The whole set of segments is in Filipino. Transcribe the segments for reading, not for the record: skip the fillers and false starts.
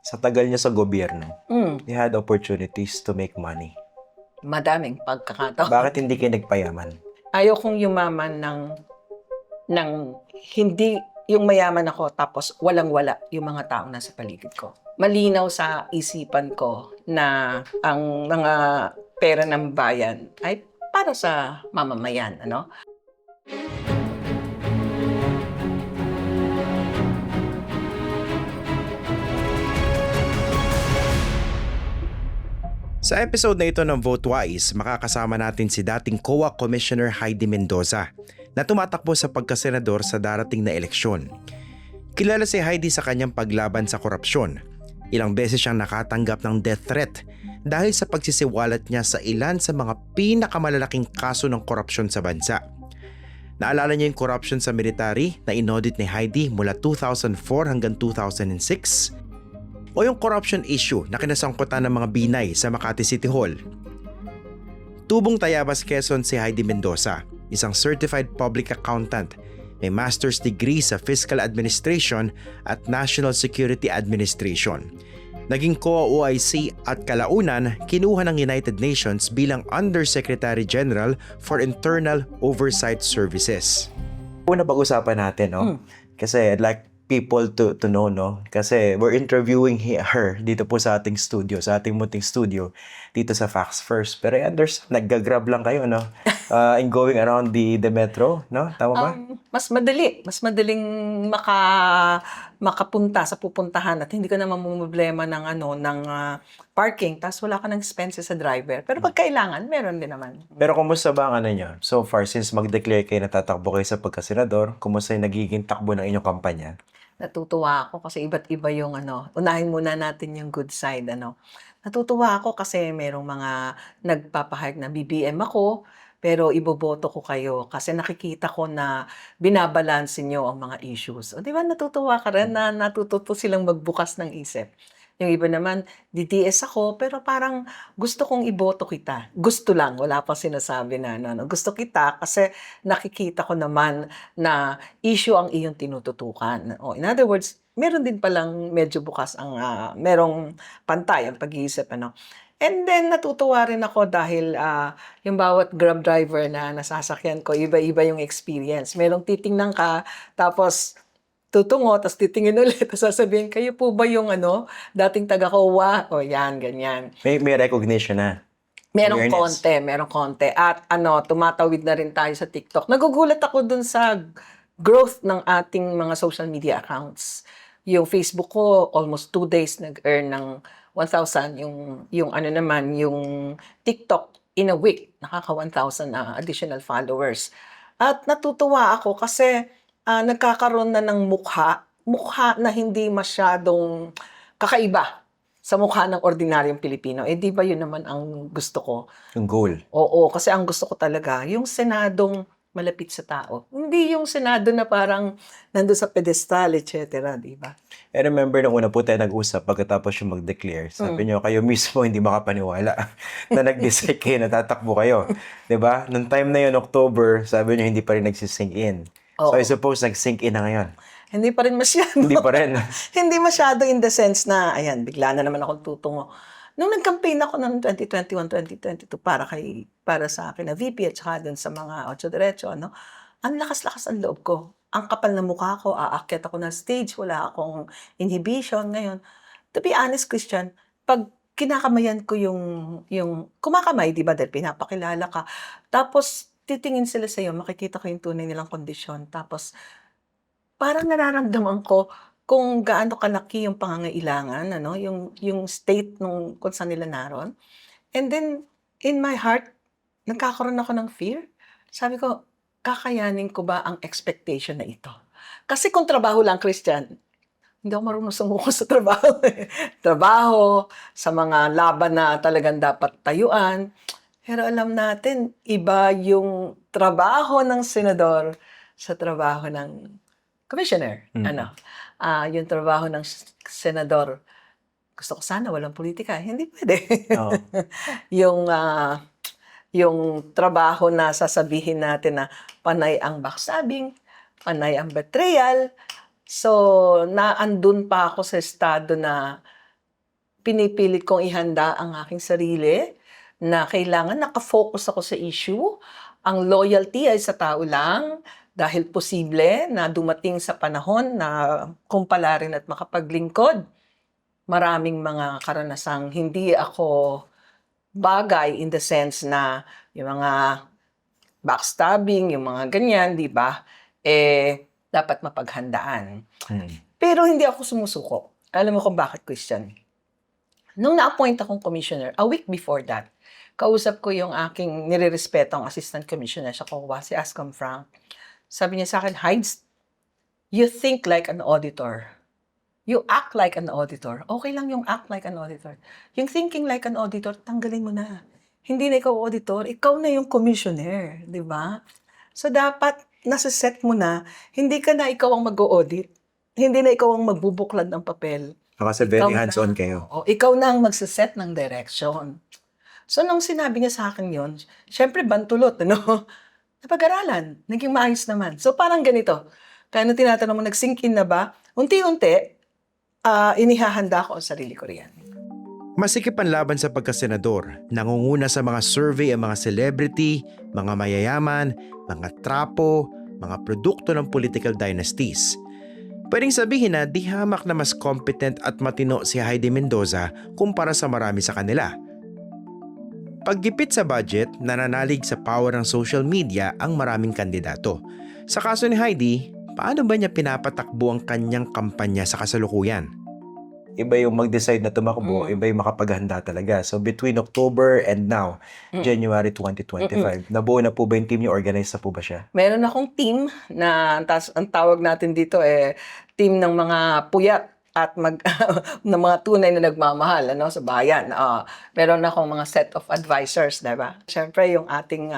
Sa tagal niya sa gobyerno, Mm, he had opportunities to make money. madaming pagkakataon. Bakit hindi kayo nagpayaman? Ayaw kong yumaman ng hindi yung mayaman ako tapos walang-wala yung mga taong nasa paligid ko. Malinaw sa isipan ko na ang mga pera ng bayan ay para sa mamamayan, ano? Sa episode na ito ng VoteWise, makakasama natin si dating COA Commissioner Heidi Mendoza na tumatakbo sa pagkasenador sa darating na eleksyon. Kilala si Heidi sa kanyang paglaban sa korupsyon. Ilang beses siyang nakatanggap ng death threat dahil sa pagsisiwalat niya sa ilan sa mga pinakamalalaking kaso ng korupsyon sa bansa. Naalala niya yung corruption sa military na inaudit ni Heidi mula 2004 hanggang 2006 o yung corruption issue na kinasangkutan ng mga Binay sa Makati City Hall. Tubong Tayabas, Quezon si Heidi Mendoza, isang certified public accountant, may master's degree sa Fiscal Administration at National Security Administration. Naging COA OIC at kalaunan kinuha ng United Nations bilang Undersecretary General for Internal Oversight Services. Una pag-usapan natin, no? Kasi I'd like people to know, no? Kasi we're interviewing her dito po sa ating studio, sa ating munting studio dito sa Facts First. Pero I understand, nagga-grab lang kayo, no? In going around the metro, no? Tama ba? Mas madaling makapunta sa pupuntahan at hindi ka na mamumblema ng parking tapos wala ka ng expenses sa driver. Pero pag kailangan, meron din naman. Pero kumusta ba ang ano nyo? So far, since mag-declare kayo na tatakbo kayo sa pagkasenador, kumusta yung nagiging takbo ng inyong kampanya? Natutuwa ako kasi iba't iba yung unahin muna natin yung good side, Natutuwa ako kasi merong mga nagpapahayag na BBM ako, pero iboboto ko kayo kasi nakikita ko na binabalanse niyo ang mga issues. O, di ba natutuwa ka rin na natututo silang magbukas ng isip. Yung iba naman, DDS ako, pero parang gusto kong iboto kita. Gusto lang, wala pang sinasabi na, gusto kita kasi nakikita ko naman na issue ang iyong tinututukan. O, in other words, meron din palang medyo bukas ang, merong pantay ang pag-iisip, And then, natutuwa rin ako dahil yung bawat Grab driver na nasasakyan ko, iba-iba yung experience. Merong titingnan ka, tapos tutungo, tapos titingin ulit, tapos sasabihin, kayo po ba yung dating taga-COA? O yan, ganyan. May recognition na. Merong Awareness. konti. At tumatawid na rin tayo sa TikTok. Nagugulat ako dun sa growth ng ating mga social media accounts. Yung Facebook ko, almost 2 days nag-earn ng 1,000. Yung TikTok, in a week, nakaka 1,000 na additional followers. At natutuwa ako kasi nagkakaroon na ng mukha na hindi masyadong kakaiba sa mukha ng ordinaryong Pilipino. Eh, di ba yun naman ang gusto ko? Yung goal. Oo, kasi ang gusto ko talaga, yung Senadong malapit sa tao. Hindi yung Senado na parang nandun sa pedestal, etc. Di ba? I remember nung una po tayo nag-usap pagkatapos yung mag-declare. Sabi nyo, kayo mismo hindi makapaniwala na nag-decide kayo na tatakbo kayo. 'Di ba? Nung time na yun, October, sabi nyo hindi pa rin nagsisink in. So Oo. I suppose nag-sink in na ngayon. Hindi pa rin masyado. Hindi pa rin. Hindi masyado in the sense na, ayan, bigla na naman akong tutungo. Nung nag-campaign ako ng 2021, 2022 para sa akin na VP at saka dun sa mga Ocho Diretso, ang lakas-lakas ang loob ko. Ang kapal na mukha ko, aakyat ako ng stage, wala akong inhibition. Ngayon, to be honest, Christian, pag kinakamayan ko yung kumakamay, di ba, dahil pinapakilala ka, tapos titingin sila sa'yo, makikita ko yung tunay nilang kondisyon, tapos parang nararamdaman ko kung gaano kalaki yung pangangailangan, yung state nung kung saan nila naroon. And then, in my heart, nagkakaroon ako ng fear. Sabi ko, kakayanin ko ba ang expectation na ito? Kasi kung trabaho lang, Christian, hindi ako marunong sumuko sa trabaho. Trabaho, sa mga laban na talagang dapat tayuan. Pero alam natin, iba yung trabaho ng senador sa trabaho ng commissioner. Yung trabaho ng senador, gusto ko sana walang politika. Hindi pwede. Oo. yung trabaho na sasabihin natin na panay ang backstabbing, panay ang betrayal. So, naandun pa ako sa estado na pinipilit kong ihanda ang aking sarili na kailangan nakafocus ako sa issue. Ang loyalty ay sa tao lang dahil posible na dumating sa panahon na kumpalarin at makapaglingkod. Maraming mga karanasang hindi ako bagay in the sense na yung mga backstabbing, yung mga ganyan, di ba? Dapat mapaghandaan. Pero hindi ako sumusuko. Alam mo kung bakit, Christian? Nung na-appoint akong commissioner, a week before that, kausap ko yung aking nirerespetong assistant commissioner sa COA, si Ascom Frank. Sabi niya sa akin, Hides, you think like an auditor. You act like an auditor. Okay lang yung act like an auditor. Yung thinking like an auditor, tanggalin mo na. Hindi na ikaw auditor, ikaw na yung commissioner, di ba? So dapat nasa set mo na, hindi ka na ikaw ang mag-audit. Hindi na ikaw ang magbubuklad ng papel. Kasi very hands-on kayo. O, ikaw na ang magsaset ng direction. So nung sinabi niya sa akin yon, syempre bantulot, ano? Napag-aralan, naging maayos naman. So parang ganito, kaya nung tinatanong mo, nag-sink in na ba? Unti-unti, inihahanda ko ang sarili ko riyan. Masikip ang laban sa pagkasenador. Nangunguna sa mga survey ang mga celebrity, mga mayayaman, mga trapo, mga produkto ng political dynasties. Pwedeng sabihin na di hamak na mas competent at matino si Heidi Mendoza kumpara sa marami sa kanila. Paggipit sa budget, nananalig sa power ng social media ang maraming kandidato. Sa kaso ni Heidi, paano ba niya pinapatakbo ang kanyang kampanya sa kasalukuyan? Iba yung mag-decide na tumakbo, iba yung makapaghanda talaga. So between October and now, January 2025, nabuo na po ba yung team niyo? Organized na po ba siya? Meron akong team na ang tawag natin dito team ng mga puyat at ng mga tunay na nagmamahal sa bayan. Meron akong mga set of advisors, diba? Siyempre, yung ating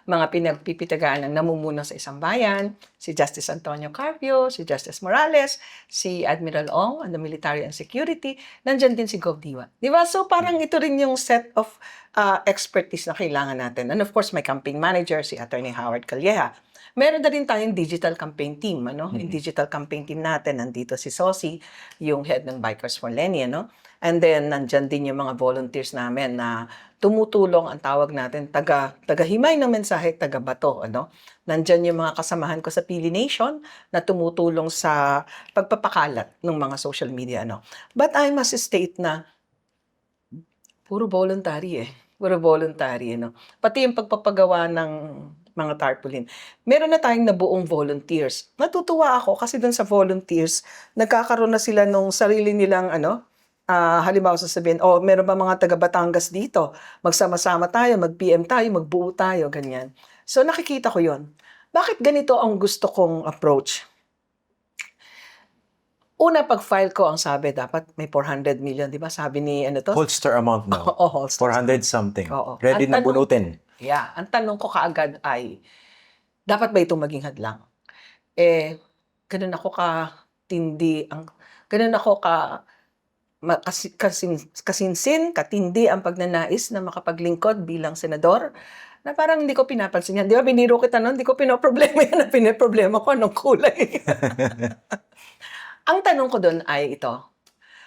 mga pinagpipitagaan na namumuno sa isang bayan, si Justice Antonio Carpio, si Justice Morales, si Admiral Ong, on the Military and Security, nandyan din si Gov. Diwa. Diba? So, parang ito rin yung set of expertise na kailangan natin. And of course, my campaign manager, si Attorney Howard Calleja. Meron na rin tayong digital campaign team, Yung digital campaign team natin, nandito si Sosi, yung head ng Bikers for Lenny, And then, nandyan din yung mga volunteers namin na tumutulong, ang tawag natin, taga-himay ng mensahe, taga-bato, Nandyan yung mga kasamahan ko sa Pili Nation na tumutulong sa pagpapakalat ng mga social media, But I must state na puro voluntary, Puro voluntary, Pati yung pagpapagawa ng mga tarpaulin. Meron na tayong nabuong volunteers. Natutuwa ako kasi dun sa volunteers, nagkakaroon na sila nung sarili nilang halimbawa sasabihin, meron ba mga taga Batangas dito? Magsama-sama tayo, mag-PM tayo, magbuo tayo, ganyan. So nakikita ko yon. Bakit ganito ang gusto kong approach? Una, pag-file ko, ang sabi, dapat may 400 million, di ba? Sabi ni, Holster amount now. Holster. 400 something. Oo. Ready na bunutin. Yeah. Ang tanong ko kaagad ay, dapat ba itong maging hadlang? Ganun ako katindi, ganun ako kasinsin, katindi ang pagnanais na makapaglingkod bilang senador, na parang hindi ko pinapansin yan. Di ba, biniro kita nun, hindi ko pinoproblema yan, na pinoproblema ko anong kulay. Ang tanong ko doon ay ito,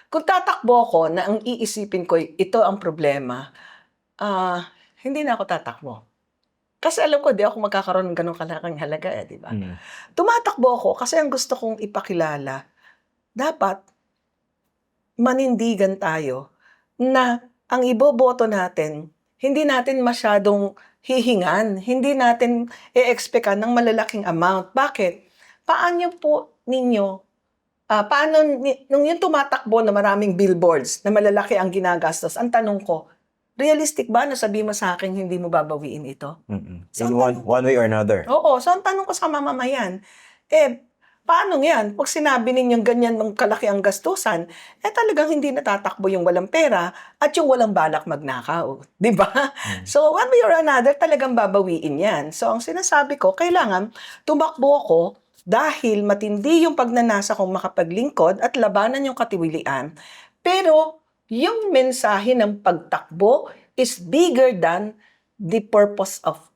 kung tatakbo ako na ang iisipin ko, ito ang problema, hindi na ako tatakbo. Kasi alam ko, di ako magkakaroon ng ganong kalaking halaga, di ba? Tumatakbo ako kasi ang gusto kong ipakilala, dapat manindigan tayo na ang iboboto natin, hindi natin masyadong hihingan, hindi natin i-expectan ng malalaking amount. Bakit? Paano po ninyo, nung yung tumatakbo na maraming billboards na malalaki ang ginagastos, ang tanong ko, realistic ba na sabi mo sa akin hindi mo babawiin ito? So, in one way or another. Oo. So, ang tanong ko sa mamamayan, paano yan? Pag sinabi ninyong ganyan ng kalaki ang gastusan, talagang hindi natatakbo yung walang pera at yung walang balak magnakaw. Di ba? So, one way or another, talagang babawiin yan. So, ang sinasabi ko, kailangan tumakbo ako dahil matindi yung pagnanasa kong makapaglingkod at labanan yung katiwilian. Pero, yung mensahe ng pagtakbo is bigger than the purpose of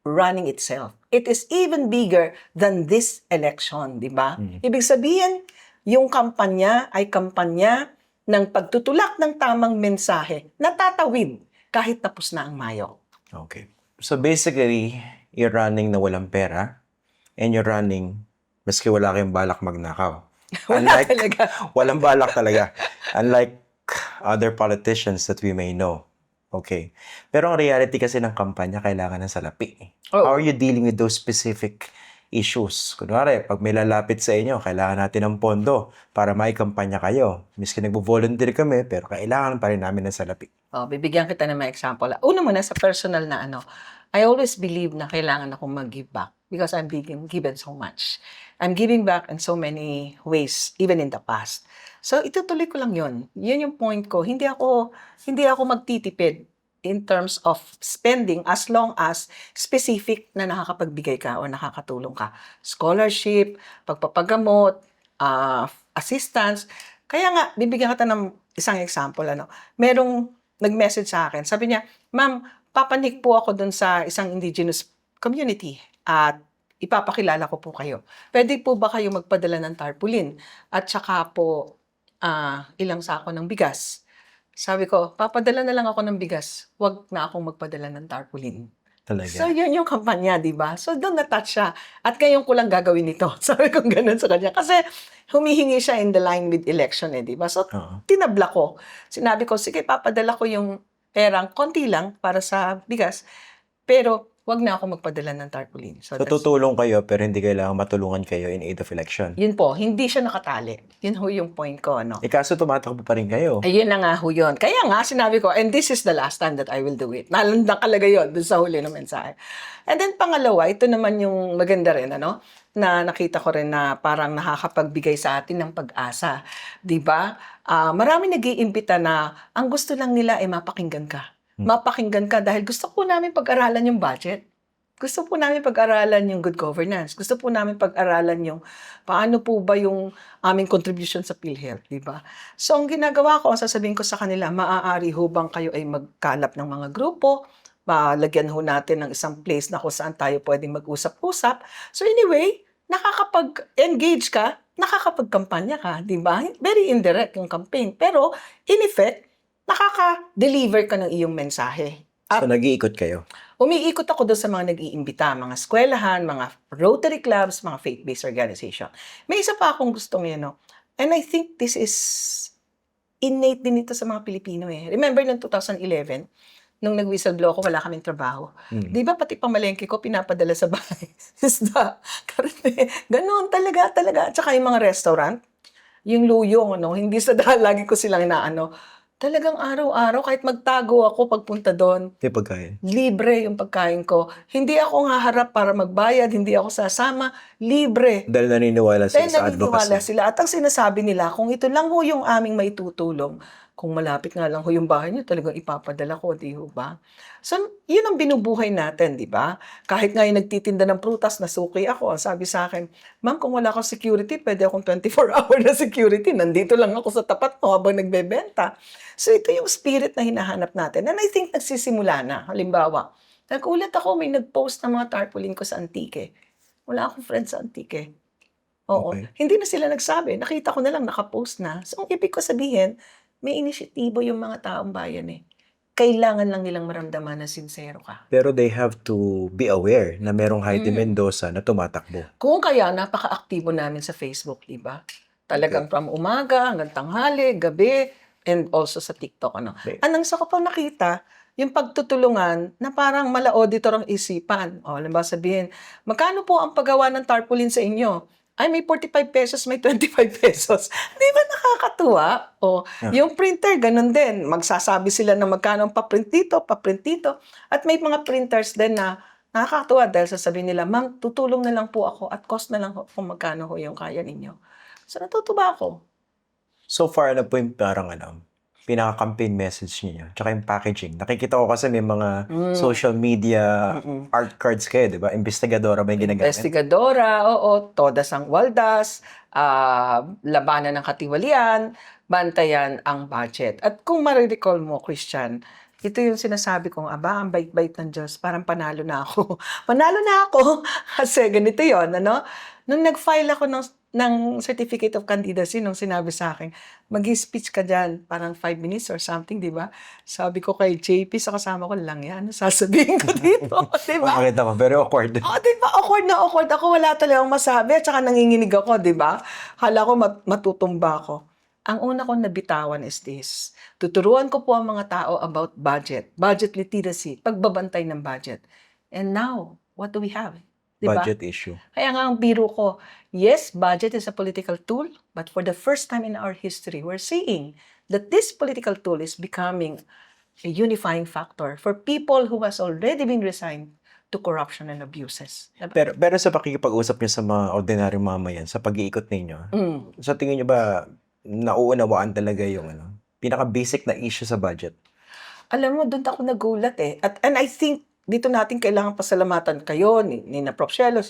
running itself. It is even bigger than this election, di ba? Ibig sabihin, yung kampanya ay kampanya ng pagtutulak ng tamang mensahe, natatawid kahit tapos na ang Mayo. Okay. So basically, you're running na walang pera and you're running maski wala kayong balak magnakaw. Wala talaga. Walang balak talaga. Unlike other politicians that we may know. Okay. Pero ang reality kasi ng kampanya, kailangan ng salapi. Oo. How are you dealing with those specific issues? Kunwari, pag may lalapit sa inyo, kailangan natin ng pondo para maikampanya kayo. Miski nagbo-volunteer kami, pero kailangan pa rin namin ng salapi. Bibigyan kita ng mga example. Una muna sa personal na I always believe na kailangan akong mag-give back because I'm being given so much. I'm giving back in so many ways, even in the past. So, itutuloy ko lang yun. Yun yung point ko. Hindi ako magtitipid in terms of spending as long as specific na nakakapagbigay ka o nakakatulong ka. Scholarship, pagpapagamot, assistance. Kaya nga, bibigyan kita ng isang example. Merong nag-message sa akin. Sabi niya, "Ma'am, papanik po ako dun sa isang indigenous community at ipapakilala ko po kayo. Pwede po ba kayo magpadala ng tarpaulin? At saka po, ilang sako ng bigas?" Sabi ko, papadala na lang ako ng bigas. Huwag na akong magpadala ng tarpaulin. Talaga. So, yun yung kampanya, di ba? So, doon na-touch siya. At ngayon ko lang gagawin ito. Sabi ko ganun sa kanya. Kasi humihingi siya in the line with election, di ba? So, tinabla ko. Sinabi ko, sige, papadala ko yung perang konti lang para sa bigas. Pero, wag na ako magpadala ng tarpaulin. So, tutulong kayo pero hindi kailangan matulungan kayo in aid of election. Yun po, hindi siya nakatali. Yun ho yung point ko, Kaso tumatakbo pa rin kayo. Ayun na nga ho yun. Kaya nga, sinabi ko, and this is the last time that I will do it. Nakalagay yun dun sa huli ng mensahe. And then, pangalawa, ito naman yung maganda rin, na nakita ko rin na parang nakakapagbigay sa atin ng pag-asa. Diba? Marami nag-iimbita na ang gusto lang nila ay mapakinggan ka. Mapakinggan ka dahil gusto po namin pag-aralan yung budget. Gusto po namin pag-aralan yung good governance. Gusto po namin pag-aralan yung paano po ba yung aming contribution sa PhilHealth, di ba? So, ang ginagawa ko, ang sasabihin ko sa kanila, maaari ho bang kayo ay magkalap ng mga grupo, malagyan ho natin ng isang place na kung saan tayo pwedeng mag-usap-usap. So, anyway, nakakapag-engage ka, nakakapag-kampanya ka, di ba? Very indirect yung campaign. Pero, in effect, nakaka-deliver ka ng iyong mensahe. So, nag-iikot kayo? Umiikot ako doon sa mga nag-iimbita, mga eskwelahan, mga Rotary clubs, mga faith-based organization. May isa pa akong gustong and I think this is innate din ito sa mga Pilipino Remember noong 2011, nung nag-whistleblow ako, wala kaming trabaho. Di ba pati pamalengke ko, pinapadala sa bahay. Isda, karne, ganun talaga. At saka yung mga restaurant, yung luyong, hindi sa dahil lagi ko silang talagang araw-araw, kahit magtago ako pagpunta doon, May pagkain. libre yung pagkain ko. Hindi ako haharap para magbayad, hindi ako sasama, libre. Dahil naniniwala sila sa Naniniwala advocacy. sila. At ang sinasabi nila, kung ito lang ho yung aming maitutulong, kung malapit nga lang ho yung bahay niyo, talagang ipapadala ko, di ho ba? So, yun ang binubuhay natin, di ba? Kahit nga yung nagtitinda ng prutas, nasuki ako. Ang sabi sa akin, "Ma'am, kung wala akong security, pwede akong 24-hour na security. Nandito lang ako sa tapat mo habang nagbebenta." So, ito yung spirit na hinahanap natin. And I think nagsisimula na. Halimbawa, nagulat ako, may nag-post ng mga tarpaulin ko sa Antique. Wala akong friends sa Antique. Oo. Okay. Hindi na sila nagsabi. Nakita ko na lang, nakapost na. So, ang ibig ko sabihin, may inisyatibo yung mga taong bayan Kailangan lang nilang maramdaman na sincero ka. Pero they have to be aware na merong Heidi Mendoza na tumatakbo. Kung kaya, napaka-aktibo namin sa Facebook, di ba? Talagang from umaga hanggang tanghali, gabi, and also sa TikTok. Okay. Anong sa ko pa nakita, yung pagtutulungan na parang mala-auditor ang isipan. Halimbawa sabihin, magkano po ang paggawa ng tarpaulin sa inyo? Ay, may 45 pesos, may 25 pesos. Di ba nakakatuwa? Yung printer, ganun din. Magsasabi sila na magkano ang paprint dito. At may mga printers din na nakakatuwa dahil sasabihin nila, "Ma'am, tutulong na lang po ako at cost na lang kung magkano ho yung kaya ninyo." So, natutuwa ako. So far, ano po yung parang pinaka-campaign message niyo? Tsaka yung packaging. Nakikita ko kasi may mga social media art cards kayo, di ba? Investigadora ba yung ginagamit? Investigadora, oo. Todas ang waldas, labanan ng katiwalian, bantayan ang budget. At kung marirecall mo, Christian, ito yung sinasabi kong, ang bait-bait ng Diyos, parang panalo na ako. Panalo na ako! Kasi ganito yon Nung nag-file ako ng certificate of candidacy nung sinabi sa akin, mag-speech ka dyan, parang 5 minutes or something, di ba? Sabi ko kay JP, sa kasama ko lang yan, ano sasabihin ko dito, di ba? Bakit naman? Very awkward. Oh, di ba? Awkward na awkward ako. Wala talagang masabi. At saka nanginginig ako, di ba? Hala ko matutumba ako. Ang una kong nabitawan is this. Tuturuan ko po ang mga tao about budget literacy, pagbabantay ng budget. And now, what do we have? Di ba? Budget issue. Kaya nga ang biro ko, yes, budget is a political tool, but for the first time in our history, we're seeing that this political tool is becoming a unifying factor for people who has already been resigned to corruption and abuses. Diba? Pero sa pakikipag-usap niyo sa mga ordinaryong mamayan, sa pag-iikot ninyo, sa tingin niyo ba nauunawaan talaga yung pinaka-basic na issue sa budget? Alam mo, doon ako nagulat eh. And I think dito natin kailangan pasalamatan kayo, ni na Prof. Shelo,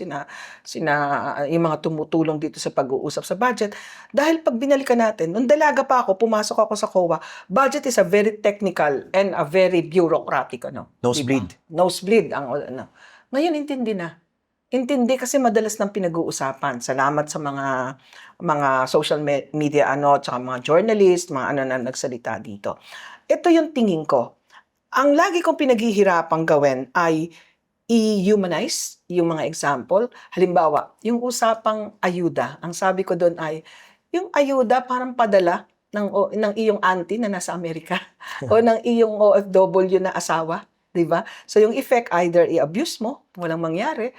yung mga tumutulong dito sa pag-uusap sa budget. Dahil pag binalikan natin, nung dalaga pa ako, pumasok ako sa COA, budget is a very technical and a very bureaucratic, Nosebleed. Diba? Nosebleed. Ngayon, intindi na. Intindi kasi madalas nang pinag-uusapan. Salamat sa mga social media, tsaka mga journalist, mga na nagsalita dito. Ito yung tingin ko. Ang lagi kong pinaghihirapang gawin ay i-humanize yung mga example. Halimbawa, yung usapang ayuda. Ang sabi ko doon ay, yung ayuda parang padala ng iyong auntie na nasa Amerika o ng iyong OFW na asawa. Diba? So yung effect, either i-abuse mo, walang mangyari,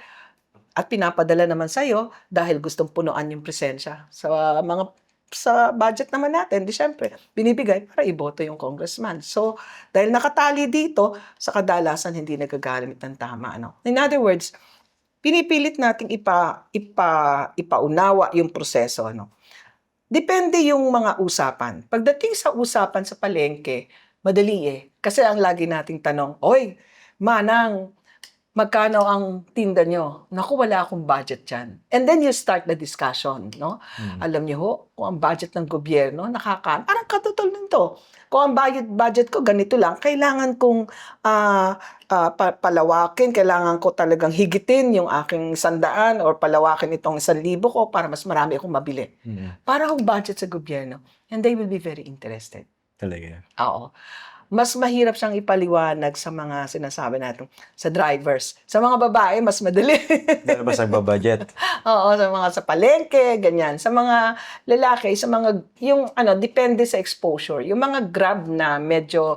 at pinapadala naman sa'yo dahil gustong punuan yung presensya. Sa budget naman natin, di syempre, binibigay para iboto yung congressman. So, dahil nakatali dito, sa kadalasan hindi nagagamit ng tama. In other words, pinipilit nating ipaunawa yung proseso. Depende yung mga usapan. Pagdating sa usapan sa palengke, madali eh. Kasi ang lagi nating tanong, oy, Manang, magkano ang tinda nyo? Naku, wala akong budget dyan. And then you start the discussion, no? Alam niyo ho, kung ang budget ng gobyerno, parang katutol nito. Kung ang budget ko, ganito lang, kailangan kong palawakin, kailangan ko talagang higitin yung aking 100 or palawakin itong 1,000 ko para mas marami akong mabili. Para akong budget sa gobyerno. And they will be very interested. Talaga. Oo. Mas mahirap siyang ipaliwanag sa mga sinasabi natin, sa drivers. Sa mga babae, mas madali. Dahil ba sa budget? Oo, sa palengke, ganyan. Sa mga lalaki, depende sa exposure. Yung mga Grab na medyo,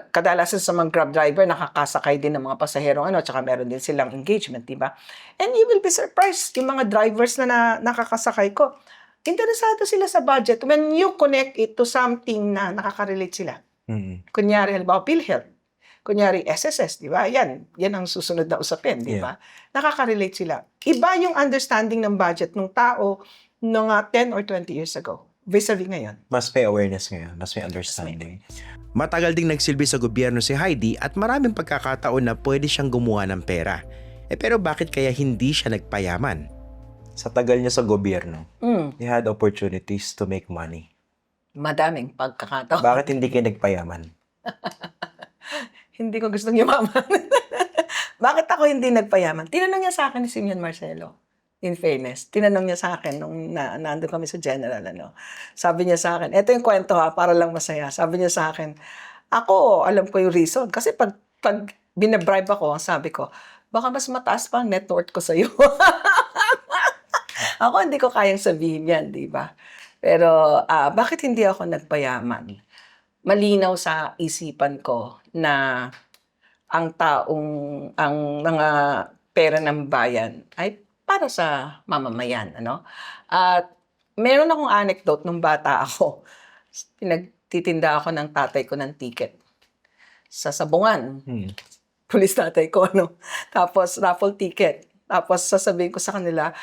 kadalasan sa mga Grab driver, nakakasakay din ng mga pasahero, tsaka meron din silang engagement, di ba? And you will be surprised, yung mga drivers na nakakasakay ko, interesado sila sa budget when you connect it to something na nakaka-relate sila. Kunyari, halimbawa, PhilHealth. Kunyari, SSS, di ba? Yan ang susunod na usapin, di ba? Nakaka-relate sila. Iba yung understanding ng budget ng tao noong 10 or 20 years ago, vis-a-vis ngayon. Mas may awareness ngayon, mas may understanding. Matagal ding nagsilbi sa gobyerno si Heidi at maraming pagkakataon na pwede siyang gumawa ng pera. Pero bakit kaya hindi siya nagpayaman? Sa tagal niya sa gobyerno, he had opportunities to make money. Madaming pagkakataon. Bakit hindi kayo nagpayaman? Hindi ko gustong yumaman. Bakit ako hindi nagpayaman? Tinanong niya sa akin ni Simeon Marcelo. In fairness, tinanong niya sa akin nung nandun kami sa general. Sabi niya sa akin, eto yung kwento para lang masaya. Sabi niya sa akin, ako, alam ko yung reason. Kasi pag binabribe ako, sabi ko, baka mas mataas pa ang net worth ko sa'yo. Ako, hindi ko kayang sabihin yan, di ba? Pero bakit hindi ako nagpayaman? Malinaw sa isipan ko na ang mga pera ng bayan ay para sa mamamayan. At meron akong anecdote nung bata ako. Pinagtitinda ako ng tatay ko ng ticket sa Sabungan. Pulis tatay ko, Tapos raffle ticket. Tapos sasabihin ko sa kanila,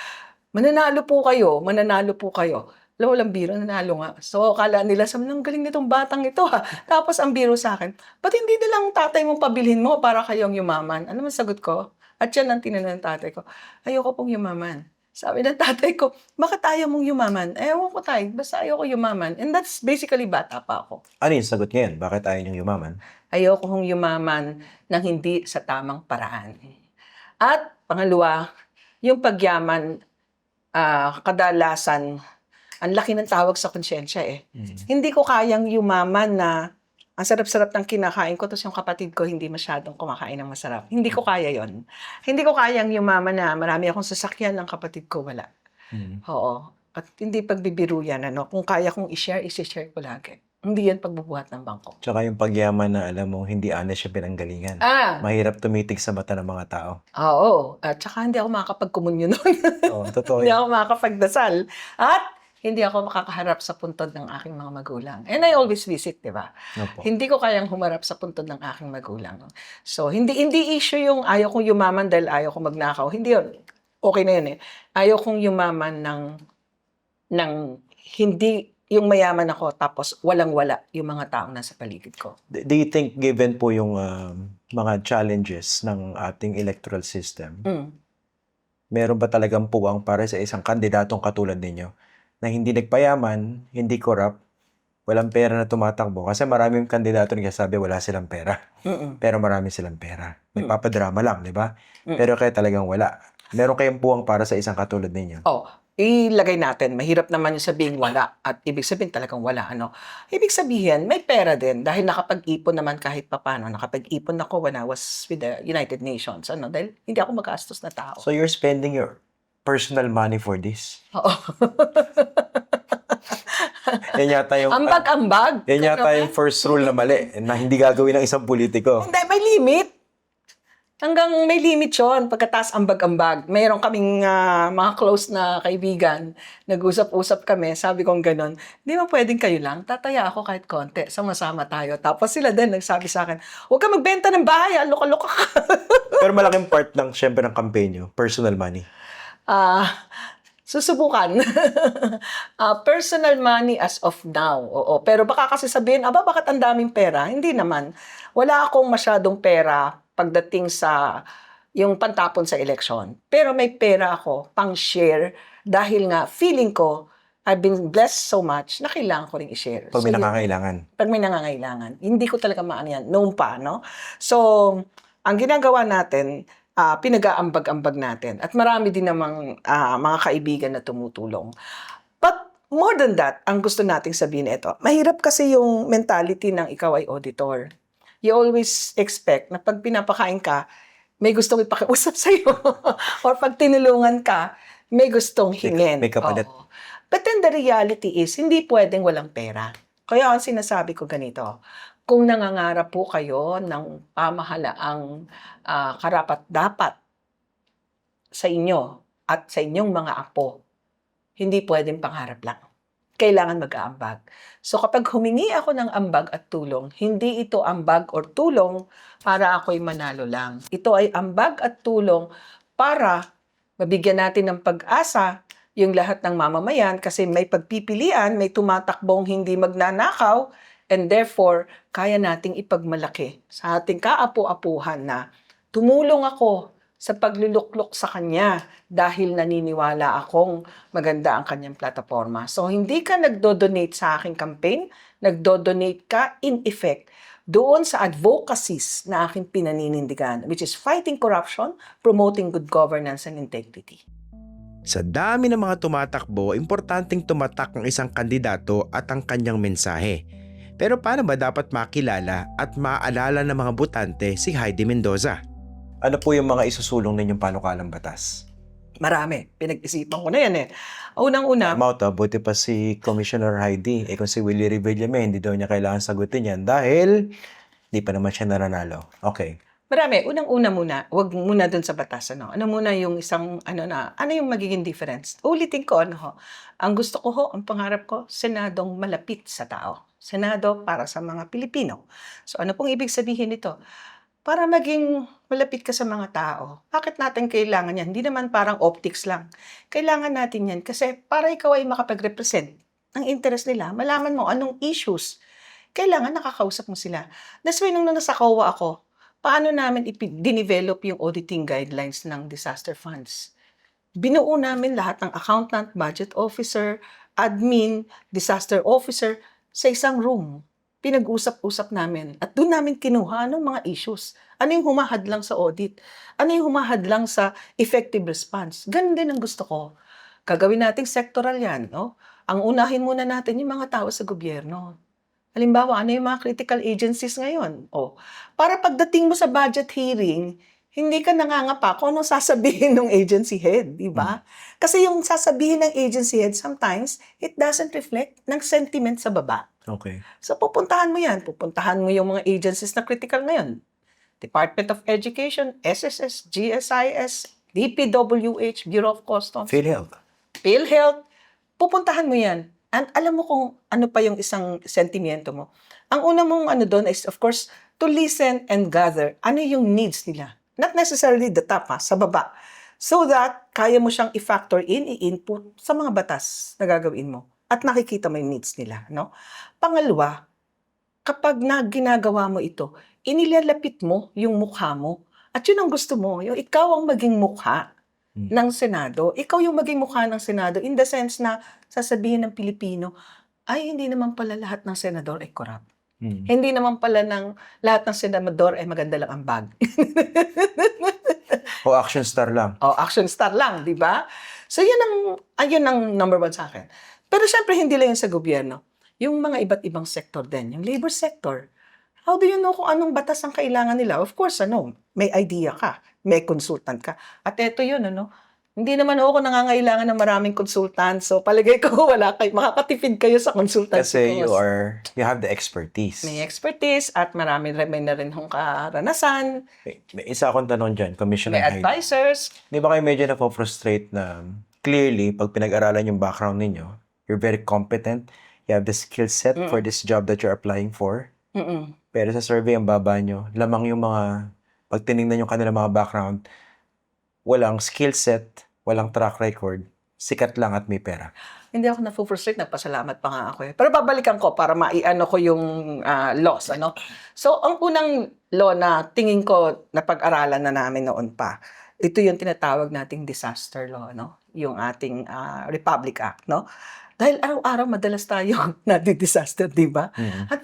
mananalo po kayo. Walang biro, nanalo nga. So, akala nila, ang galing nitong batang ito ha. Tapos, ang biro sa akin, ba't hindi nilang tatay mong pabilhin mo para kayong yumaman? Ano man sagot ko? At yan ang tinanong ng tatay ko, ayoko pong yumaman. Sabi ng tatay ko, bakit ayaw mong yumaman? Ewan ko tayo, basta ayoko yumaman. And that's basically bata pa ako. Ano yung sagot ngayon? Bakit ayaw niyong yumaman? Ayoko kong yumaman ng hindi sa tamang paraan. At pangalawa, yung pagyaman, kadalasan, ang laki ng tawag sa konsyensya eh. Hindi ko kayang yumaman na ang sarap-sarap ng kinakain ko, tapos yung kapatid ko hindi masyadong kumakain ng masarap. Hindi ko kaya yon. Hindi ko kayang yumaman na marami akong sasakyan, ng kapatid ko wala. Oo. At hindi pagbibiro yan, ano. Kung kaya kong i-share, i-share ko lagi. Hindi yan pagbubuhat ng bangko. Tsaka yung pagyaman na alam mo, hindi honest yung pinanggalingan. Mahirap tumitig sa mata ng mga tao. Oo. At saka hindi ako makakapagkomunyo nun. Oo, totoo Hindi yun. ako makakapagdasal. At hindi ako makakaharap sa puntod ng aking mga magulang. And I always visit, di ba? Opo. Hindi ko kayang humarap sa puntod ng aking magulang. So, hindi issue yung ayaw kong yumaman dahil ayaw kong magnakaw. Hindi yun. Okay na yun eh. Ayaw kong yumaman ng hindi yung mayaman ako tapos walang-wala yung mga taong nasa paligid ko. Do you think given po yung mga challenges ng ating electoral system, meron ba talagang puwang para sa isang kandidatong katulad ninyo na hindi nagpayaman, hindi corrupt, walang pera na tumatakbo? Kasi maraming kandidato nagsasabi wala silang pera. Pero marami silang pera. May papadrama lang, di ba? Pero kaya talagang wala. Meron kayong puwang para sa isang katulad ninyo? Oh, ilagay natin, mahirap naman yung sabihing wala at ibig sabihin talagang wala, ano. Ibig sabihin, may pera din dahil nakapag-ipon naman kahit papano. Nakapag-ipon ako when I was with the United Nations, ano, dahil hindi ako magastos na tao. So you're spending your personal money for this? Oo. Yan yata yung Ambag-ambag. yan yata yung first rule na mali na hindi gagawin ng isang politiko. Hindi, may limit. Hanggang may limit yun. Pagkataas ambag-ambag. Mayroon kaming mga close na kaibigan. Nag-usap-usap kami. Sabi kong ganun, di ba pwedeng kayo lang? Tataya ako kahit konti. Sama-sama tayo. Tapos sila din nagsabi sa akin, huwag ka magbenta ng bahay. Loka-loka ka. Pero malaking part ng, syempre, ng campaign nyo, personal money. Susubukan. Personal money as of now. Oo. Pero baka kasi sabihin, bakit ang daming pera? Hindi naman. Wala akong masyadong pera pagdating sa yung pantapon sa eleksyon. Pero may pera ako pang share dahil nga feeling ko I've been blessed so much na kailangan ko rin i-share. Pag may So, nakakailangan. pag may nangangailangan. Hindi ko talaga maano yan. Noon pa, no? So, ang ginagawa natin, pinag-aambag-ambag natin. At marami din namang mga kaibigan na tumutulong. But more than that, ang gusto nating sabihin ito, mahirap kasi yung mentality ng ikaw ay auditor. You always expect na pag pinapakain ka, may gustong ipakiusap sa'yo. Or pag tinulungan ka, may gustong hingin. May kapalit. Oo. But then the reality is, hindi pwedeng walang pera. Kaya ang sinasabi ko ganito, kung nangangarap po kayo ng pamahalaang karapat-dapat sa inyo at sa inyong mga apo, hindi pwedeng pangarap lang. Kailangan mag-aambag. So kapag humingi ako ng ambag at tulong, hindi ito ambag or tulong para ako'y manalo lang. Ito ay ambag at tulong para mabigyan natin ng pag-asa yung lahat ng mamamayan kasi may pagpipilian, may tumatakbong hindi magnanakaw, and therefore, kaya nating ipagmalaki sa ating kaapu-apuhan na tumulong ako sa pagluluklok sa kanya dahil naniniwala akong maganda ang kanyang plataforma. So, hindi ka nagdo-donate sa aking campaign, nagdo-donate ka in effect doon sa advocacies na aking pinaninindigan, which is fighting corruption, promoting good governance and integrity. Sa dami ng mga tumatakbo, importanteng tumatak ang isang kandidato at ang kanyang mensahe. Pero paano ba dapat makilala at maaalala ng mga botante si Heidi Mendoza? Ano po yung mga isusulong ninyong panukalang batas? Marami. Pinag-isipan ko na yan eh. Unang-una, Buti pa si Commissioner Heidi. Kung si Willie Revillame, hindi daw niya kailangan sagutin yan dahil hindi pa naman siya nananalo. Okay. marami. Unang-una muna, wag muna dun sa batas. Ano muna yung isang, ano yung magiging difference? Ulitin ko, ang gusto ko ang pangarap ko, Senadong malapit sa tao. Senado para sa mga Pilipino. So ano pong ibig sabihin nito? Para maging malapit ka sa mga tao. Bakit natin kailangan yan? Hindi naman parang optics lang. Kailangan natin yan kasi para ikaw ay makapag-represent ng interest nila, malaman mo anong issues. Kailangan nakakausap mo sila. That's why nung nasa COA ako, paano namin i-develop yung auditing guidelines ng disaster funds? Binuo namin lahat ng accountant, budget officer, admin, disaster officer sa isang room. Pinag-usap-usap namin at doon namin kinuha ng mga issues. Ano yung humahadlang sa audit? Ano yung humahadlang sa effective response? Ganun din ang gusto ko. Gagawin nating sectoral yan, no? Ang unahin muna natin yung mga tao sa gobyerno. Halimbawa, ano yung mga critical agencies ngayon? O, para pagdating mo sa budget hearing, hindi ka nangangapa kung anong sasabihin ng agency head, di ba? Kasi yung sasabihin ng agency head, sometimes, it doesn't reflect ng sentiment sa baba. Okay. So, pupuntahan mo yan. Pupuntahan mo yung mga agencies na critical ngayon. Department of Education, SSS, GSIS, DPWH, Bureau of Customs, PhilHealth. PhilHealth, pupuntahan mo yan. And alam mo kung ano pa yung isang sentimiento mo. Ang una mong ano doon is, of course, to listen and gather ano yung needs nila. Not necessarily the top, sa baba. So that, kaya mo siyang i-factor in, i-input sa mga batas na gagawin mo. At nakikita mo yung needs nila. No? Pangalawa, kapag ginagawa mo ito, inilalapit mo yung mukha mo. At yun ang gusto mo, yung ikaw ang maging mukha ng Senado. Ikaw yung maging mukha ng Senado in the sense na sasabihin ng Pilipino, ay hindi naman pala lahat ng senador ay corrupt. Hindi naman pala lahat ng senador ay maganda lang ang bag. O action star lang. O action star lang, di ba? So ayun ang number one sa akin. Pero syempre hindi lang yun sa gobyerno. Yung mga iba't ibang sector din, yung labor sector. How do you know kung anong batas ang kailangan nila? Of course, may idea ka, may consultant ka. At eto yun, hindi naman ako nangangailangan ng maraming consultant. So, palagay ko, makakatipid kayo sa consultant. Kasi you have the expertise. May expertise at may na rin hong karanasan. May isa akong tanong dyan, Commissioner May Heidi. advisors. Di ba kayo medyo na-frustrate na clearly, pag pinag-aralan yung background ninyo, you're very competent, you have the skill set for this job that you're applying for. Pero sa survey, ang baba nyo, lamang yung pag tinignan yung kanilang mga background, walang skill set, walang track record, sikat lang at may pera. Hindi ako na-frustrate, nagpasalamat pa nga ako eh. Pero babalikan ko para maiano ko yung laws, So, ang unang law na tingin ko na pag-aralan na namin noon pa, ito yung tinatawag nating disaster law, Yung ating Republic Act, Dahil araw-araw madalas tayo nadi-disaster, di ba? At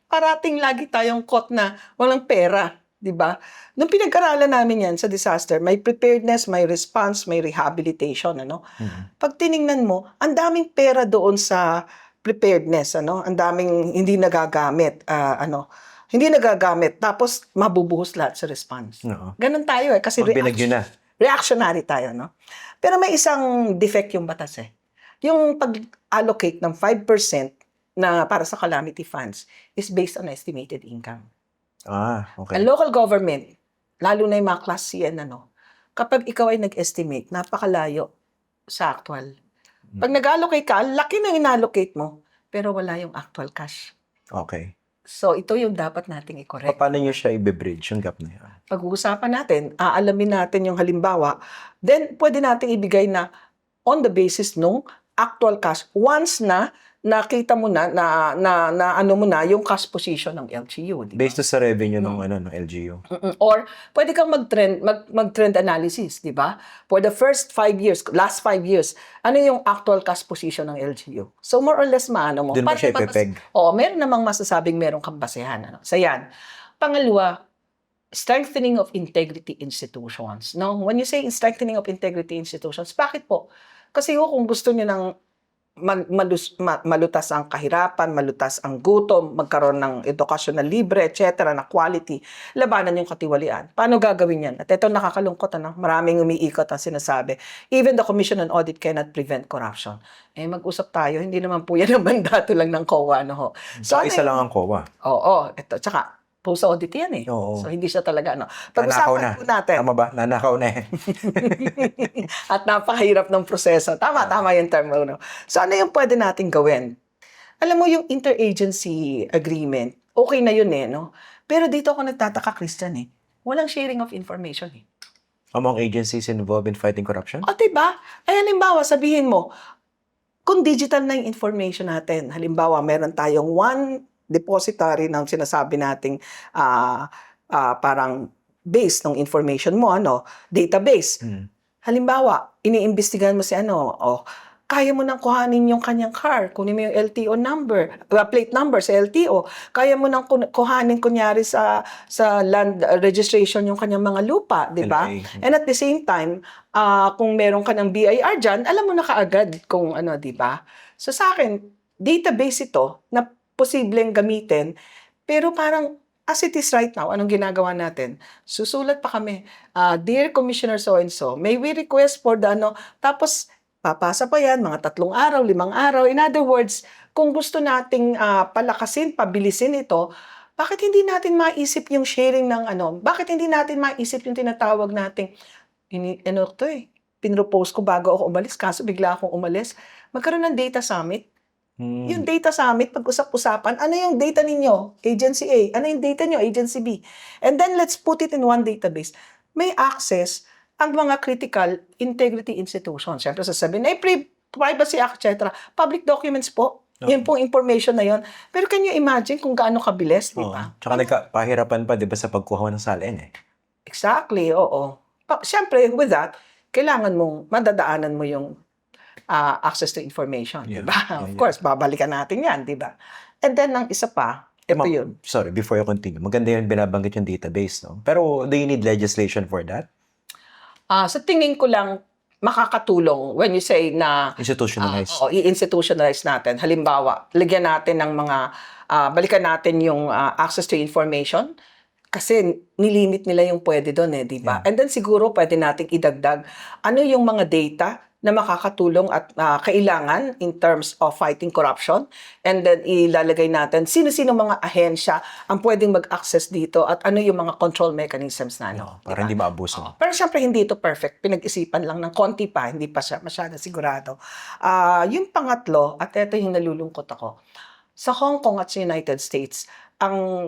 parating lagi tayong caught na walang pera, di ba? Nung pinag-aralan namin yan sa disaster, may preparedness, may response, may rehabilitation, Pag tiningnan mo, ang daming pera doon sa preparedness, Ang daming hindi nagagamit, hindi nagagamit, tapos mabubuhos lahat sa response. Ganon tayo kasi Binagyo na. reactionary tayo, Pero may isang defect yung batas Yung pag-allocate ng 5% na para sa calamity funds is based on estimated income. Okay. Ang local government, lalo na yung mga class C and kapag ikaw ay nag-estimate, napakalayo sa actual. Pag nag-allocate ka, ang laki na in-allocate mo, pero wala yung actual cash. Okay. So, ito yung dapat nating i-correct. Paano nyo siya i-bridge, yung gap na yun? Pag-uusapan natin, aalamin natin yung halimbawa, then pwede nating ibigay na on the basis nung actual cash once na nakita mo na ano mo na yung cash position ng LGU. Diba? Based sa revenue ng LGU. Or pwede kang mag-trend analysis, di ba? For the last 5 years, ano yung actual cash position ng LGU? So more or less maano mo. Doon mo siya ipepeg. Meron namang masasabing merong kang basehan. So yan. Pangalawa, strengthening of integrity institutions. No? When you say strengthening of integrity institutions, bakit po? Kasi kung gusto niyo ng malutas ang kahirapan, malutas ang gutom, magkaroon ng edukasyon na libre, etc., na quality, labanan yung katiwalian. Paano gagawin yan? At ito nakakalungkot, maraming umiikot ang sinasabi. Even the Commission on Audit cannot prevent corruption. Mag-usap tayo, hindi naman po yan ang mandato lang ng COA. So, isa lang ang COA. Oo, ito. Tsaka, post-audit yan Oo. So, hindi siya talaga, Nanakaw na. Pag-usapan po natin. Tama ba? Nanakaw na At napakahirap ng proseso. Tama yung term mo. So, ano yung pwede natin gawin? Alam mo, yung interagency agreement, okay na yun Pero dito ako nagtataka, Christian Walang sharing of information Among agencies involved in fighting corruption? Diba? Halimbawa, sabihin mo, kung digital na yung information natin, halimbawa, meron tayong one depository ng sinasabi nating parang base ng information mo, database. Halimbawa, iniimbestigahan mo si Kaya mo nang kuhanin yung kanyang car, kunin mo yung LTO number, plate number sa LTO. Kaya mo nang kuhanin kunyari sa land registration yung kanyang mga lupa, di ba? LA. And at the same time, kung meron ka ng BIR dyan, alam mo na kaagad kung ano, di ba? So sa akin, database ito na posibleng gamitin, pero parang as it is right now, anong ginagawa natin? Susulat pa kami, Dear Commissioner so-and-so, may we request for the ano, tapos papasa pa yan, mga 3 araw, 5 araw. In other words, kung gusto nating palakasin, pabilisin ito, bakit hindi natin maisip yung sharing ng ano? Bakit hindi natin maisip yung tinatawag nating, ano to pinropose ko bago ako umalis, kaso bigla akong umalis. Magkaroon ng data summit. Yung data summit, pag-usap-usapan, ano yung data ninyo? Agency A. Ano yung data nyo? Agency B. And then let's put it in one database. May access ang mga critical integrity institutions. Siyempre sasabihin, Privacy Act, etc. Public documents po. Yan pong information na yon. Pero can you imagine kung gaano kabilis, di ba? Tsaka nagpahirapan pa, di ba, sa pagkuha ng salin eh. Exactly, oo. Siyempre, with that, kailangan mong madadaanan mo yung access to information, Yeah. di ba? Of course, babalikan natin yan, di ba? And then, ang isa pa, ito yun. Sorry, before you continue, maganda yung binabanggit yung database, no? Pero do you need legislation for that? Sa tingin ko lang, makakatulong when you say na Institutionalized. i-institutionalize natin. Halimbawa, lagyan natin ng mga, balikan natin yung access to information kasi nilimit nila yung pwede doon di ba? Yeah. And then siguro pwede nating idagdag ano yung mga data na makakatulong at kailangan in terms of fighting corruption, and then ilalagay natin sino-sino mga ahensya ang pwedeng mag-access dito at ano yung mga control mechanisms na Para hindi maabuso. Pero syempre hindi ito perfect. Pinag-isipan lang ng konti pa, hindi pa siya masyado sigurado. Yung pangatlo, at ito yung nalulungkot ako, sa Hong Kong at sa United States,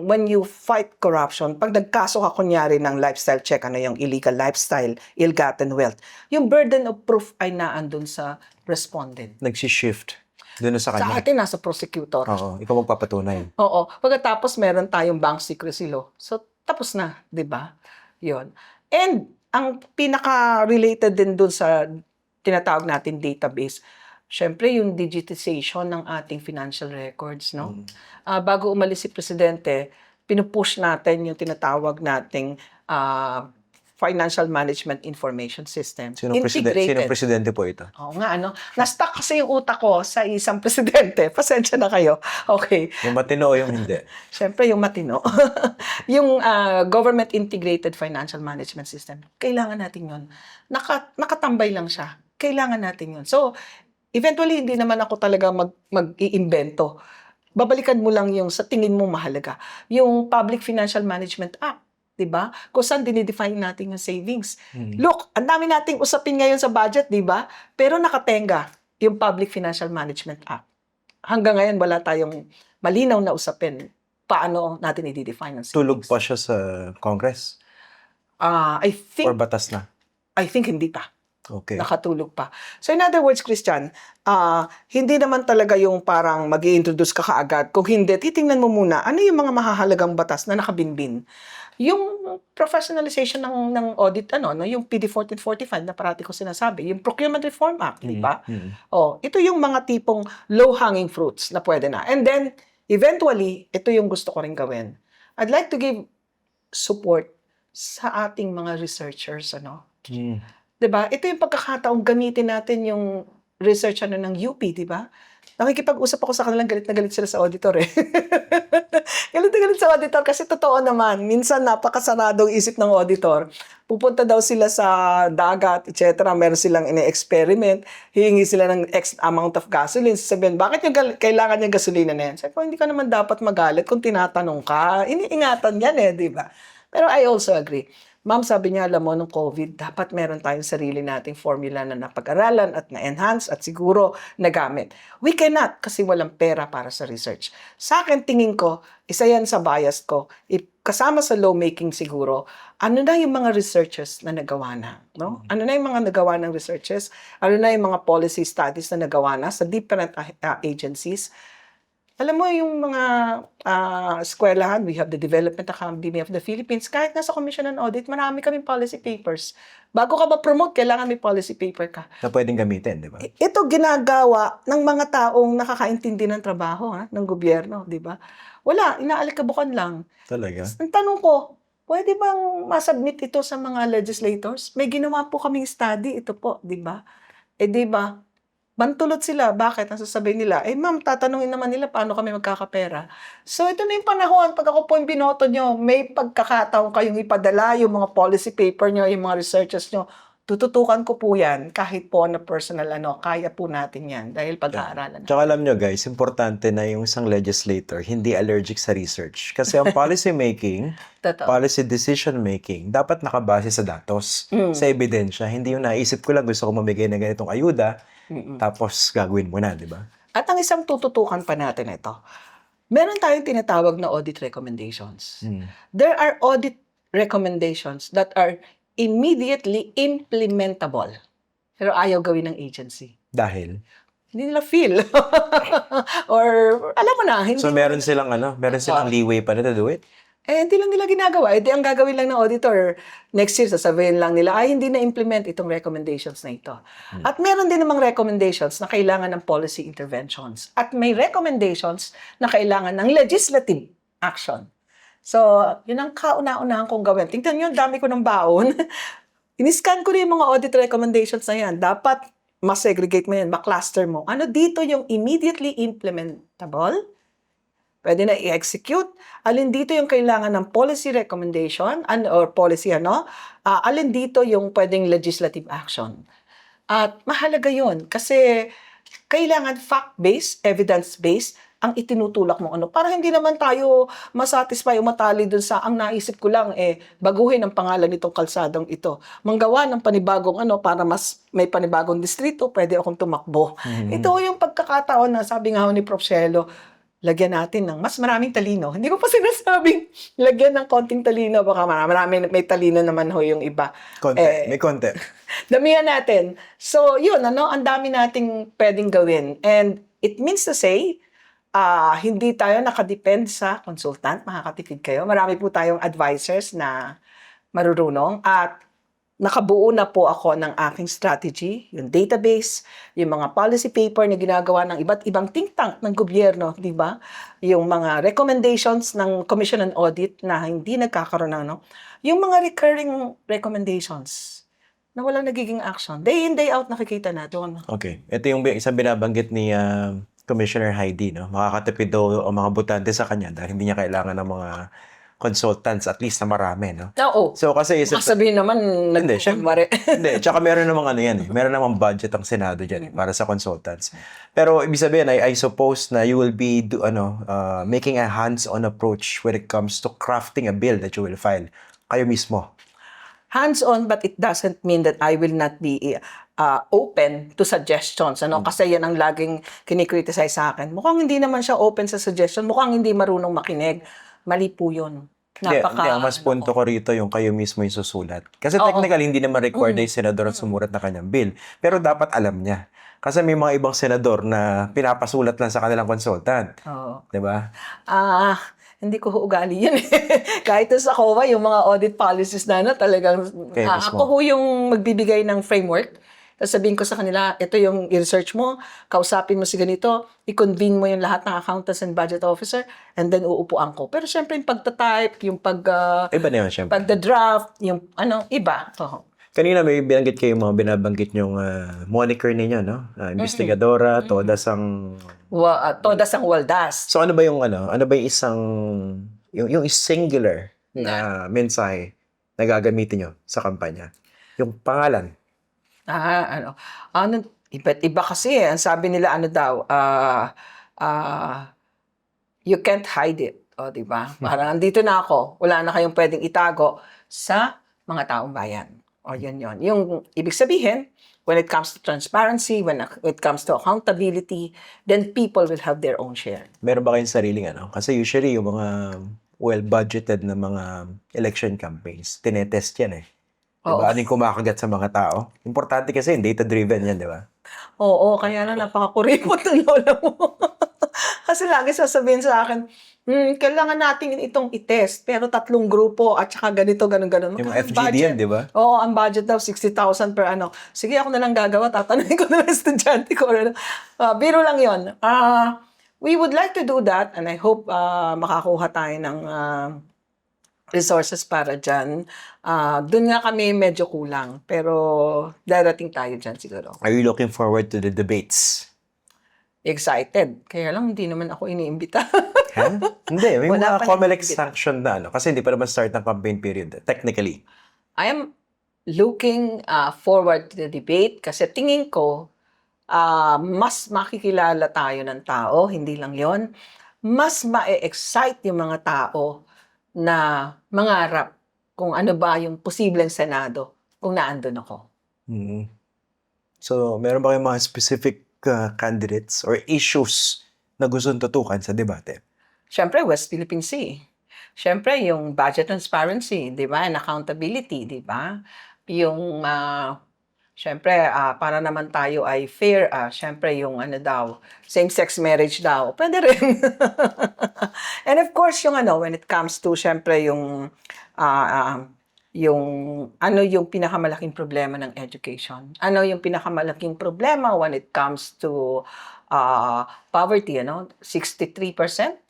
when you fight corruption, pag nagkaso ka kunyari ng lifestyle check, ano yung illegal lifestyle, ill-gotten wealth, yung burden of proof ay naandun sa respondent. Nagsishift doon sa Sa kanya. atin, nasa prosecutor. Oo, ikaw magpapatunay. Oo. Pagkatapos, meron tayong bank secrecy law. So, tapos na, di ba? Yun. And, ang pinaka-related din dun sa tinatawag natin database, syempre, yung digitization ng ating financial records, no? Bago umalis si Presidente, pinupush natin yung tinatawag nating Financial Management Information System. Sinong presidente po ito? Oo nga, ano? Na-stuck kasi yung utak ko sa isang presidente. Pasensya na kayo. Okay. Yung matino o yung hindi? Siyempre, yung matino. Yung Government Integrated Financial Management System. Kailangan natin yun. Nakatambay lang siya. Kailangan natin yun. So, eventually, hindi naman ako talaga mag-iimbento. Babalikan mo lang yung sa tingin mo mahalaga. Yung Public Financial Management Act, di ba? Kung saan dinidefine natin yung savings. Look, ang dami nating usapin ngayon sa budget, di ba? Pero nakatenga yung Public Financial Management Act. Hanggang ngayon, wala tayong malinaw na usapin paano natin i-define ang savings. Tulog pa siya sa Congress? I think, Or batas na? I think hindi pa. Okay. Nakatulog pa. So in other words, Christian, hindi naman talaga yung parang mag-i-introduce ka kaagad. Kung hindi, titingnan mo muna, ano yung mga mahahalagang batas na nakabinbin. Yung professionalization ng audit, yung PD 1445 na parati ko sinasabi, yung Procurement Reform Act, di ba? Ito yung mga tipong low-hanging fruits na pwede na. And then, eventually, ito yung gusto ko rin gawin. I'd like to give support sa ating mga researchers, Diba? Ito yung pagkakataong gamitin natin yung research ng UP, diba? Nakikipag-usap ako sa kanilang, galit na galit sila sa auditor Galit na galit sa auditor kasi totoo naman, minsan napakasaradong isip ng auditor. Pupunta daw sila sa dagat, etc. Meron silang ine-experiment, hihingi sila ng X amount of gasoline. Sabihin, bakit yung kailangan yung gasolina na yan? Sabi ko, hindi ka naman dapat magalit kung tinatanong ka. Iniingatan yan diba? Pero I also agree. Ma'am, sabi niya, alam mo, nung COVID, dapat meron tayong sarili nating formula na napag-aralan at na-enhance at siguro nagamit. We cannot kasi walang pera para sa research. Sa akin, tingin ko, isa yan sa bias ko. Kasama sa lawmaking siguro, ano na yung mga researches na nagawa na? No? Ano na yung mga nagawa ng researches? Ano na yung mga policy studies na nagawa na sa different agencies? Alam mo yung mga eskwelahan, we have the Development Academy of the Philippines. Kahit nasa Commission on Audit, marami kaming policy papers. Bago ka ma-promote, kailangan may policy paper ka. Na pwedeng gamitin, di ba? Ito ginagawa ng mga taong nakakaintindi ng trabaho ng gobyerno, di ba? Wala, inaalikabukan lang. Talaga? Ang tanong ko, pwede bang masubmit ito sa mga legislators? May ginawa po kaming study, ito po, di ba? Di ba? Bantulot sila. Bakit? Nasasabihin nila, ma'am, tatanungin naman nila paano kami magkakapera. So, ito na yung panahon. Pag ako po yung binoto nyo, may pagkakataon kayong ipadala yung mga policy paper nyo, yung mga researches nyo. Tututukan ko po yan. Kahit po na personal, kaya po natin yan. Dahil pag-aaralan. Tsaka alam nyo guys, importante na yung isang legislator hindi allergic sa research. Kasi ang policy making, Totoo. policy decision making, dapat nakabase sa datos, sa ebidensya. Hindi yung naisip ko lang gusto ko mamigay ng ganitong ayuda, tapos gagawin mo na, di ba? At ang isang tututukan pa natin ito, meron tayong tinatawag na audit recommendations. There are audit recommendations that are immediately implementable. Pero ayaw gawin ng agency. Dahil? Hindi nila feel. Or, alam mo na, hindi. So meron silang leeway pa na to do it? Hindi lang nila ginagawa. Di ang gagawin lang ng auditor, next year, sasabihin lang nila, hindi na-implement itong recommendations na ito. At meron din namang recommendations na kailangan ng policy interventions. At may recommendations na kailangan ng legislative action. So, yun ang kauna-unahan kong gawin. Tingnan nyo, dami ko ng baon. Iniscan ko rin yung mga audit recommendations na yan. Dapat mas-segregate mo yan, ma-cluster mo. Ano dito yung immediately implementable? Pwede na i-execute. Alin dito yung kailangan ng policy recommendation or policy alin dito yung pwedeng legislative action. At mahalaga yun kasi kailangan fact-based, evidence-based ang itinutulak mo para hindi naman tayo masatisfy o matali dun sa ang naisip ko lang baguhin ang pangalan nitong kalsadong ito. Manggawa ng panibagong para mas may panibagong distrito, pwede akong tumakbo. Ito yung pagkakataon na sabi nga ni Prof. Shelo, lagyan natin ng mas maraming talino. Hindi ko pa sinasabing lagyan ng konting talino. Baka may talino naman yung iba. May konti. Damihan natin. So, yun, ang dami nating pwedeng gawin. And it means to say, hindi tayo nakadepend sa consultant. Makakatipid kayo. Marami po tayong advisors na marurunong. At nakabuo na po ako ng aking strategy, yung database, yung mga policy paper na ginagawa ng iba't ibang think tank ng gobyerno, di ba? Yung mga recommendations ng Commission on Audit na hindi nagkakaroon yung mga recurring recommendations na walang nagiging action. Day in, day out nakikita natin. Okay. Ito yung isang binabanggit ni Commissioner Heidi, no? Makakatipid daw ang mga butante sa kanya dahil hindi niya kailangan ng mga consultants, at least na marami, no? Oo. So, kasi Sabihin naman, Hindi, nagkumare. Hindi, tsaka meron namang meron namang budget ang Senado dyan para sa consultants. Pero ibig sabihin, I suppose na you will be making a hands-on approach when it comes to crafting a bill that you will file. Kayo mismo. Hands-on, but it doesn't mean that I will not be open to suggestions. Kasi yan ang laging kinikriticize sa akin. Mukhang hindi naman siya open sa suggestion. Mukhang hindi marunong makinig. Mali po yun. Hindi, ang mas punto ko rito yung kayo mismo yung susulat. Kasi technically, hindi naman required na yung senador at sumulat na kanyang bill. Pero dapat alam niya. Kasi may mga ibang senador na pinapasulat lang sa kanilang consultant. Oo. Diba? Hindi ko ugali yun. Kahit sa COA, yung mga audit policies talagang ako yung magbibigay ng framework. Sabihin ko sa kanila, ito yung i-research mo, kausapin mo si ganito, i-convene mo yung lahat ng accountants and budget officer, and then uupuan ko. Pero syempre yung pagta-type, yung iba na yun, syempre. pagda-draft, yung iba. Kanina may binanggit kayo mga binabanggit yung moniker ninyo, no? Investigadora, todas ang... Todas ang waldas. So ano ba yung isang, yung singular na mensahe na gagamitin nyo sa kampanya? Yung pangalan. Iba't iba kasi ang sabi nila you can't hide it. Di ba? Parang andito na ako, wala na kayong pwedeng itago sa mga taong bayan. Yun. Yung ibig sabihin, when it comes to transparency, when it comes to accountability, then people will have their own share. Meron ba kayong sariling Kasi usually yung mga well-budgeted na mga election campaigns, tinetest yan Diba? Ano yung kumakagat sa mga tao? Importante kasi data-driven yan, di ba? Oo, kaya lang napakakuripot ng lola mo. Kasi lagi sasabihin sa akin, kailangan natin itong itest, pero 3 grupo at saka ganito, ganun. Yung Magkano ang FGD yan, budget? di ba? Oo, ang budget daw 60,000 per ano. Sige, ako na lang gagawa, tatanungin ko na lang estudyante ko. Biro lang yon. We would like to do that and I hope makakuha tayo ng resources para dyan. Doon nga kami medyo kulang, pero darating tayo dyan siguro. Are you looking forward to the debates? Excited. Kaya lang, hindi naman ako iniimbita. Ha? Hindi, may Wala mga pa COMELEC naman. sanction na kasi hindi pa naman start ng campaign period, technically. I am looking forward to the debate kasi tingin ko mas makikilala tayo ng tao, hindi lang yon. Mas ma-excite yung mga tao na mangarap kung ano ba yung posibleng Senado kung naandun ako. Mhm. So, meron ba kayong mga specific candidates or issues na gustong tutukan sa debate? Siyempre, West Philippine Sea. Siyempre, yung budget transparency, di ba? And accountability, di ba? Yung, siyempre, para naman tayo ay fair, siyempre, yung ano daw, same-sex marriage daw. Pwede rin. And of course, yung ano, when it comes to, siyempre, yung ano yung pinakamalaking problema ng education? Ano yung pinakamalaking problema when it comes to poverty, 63%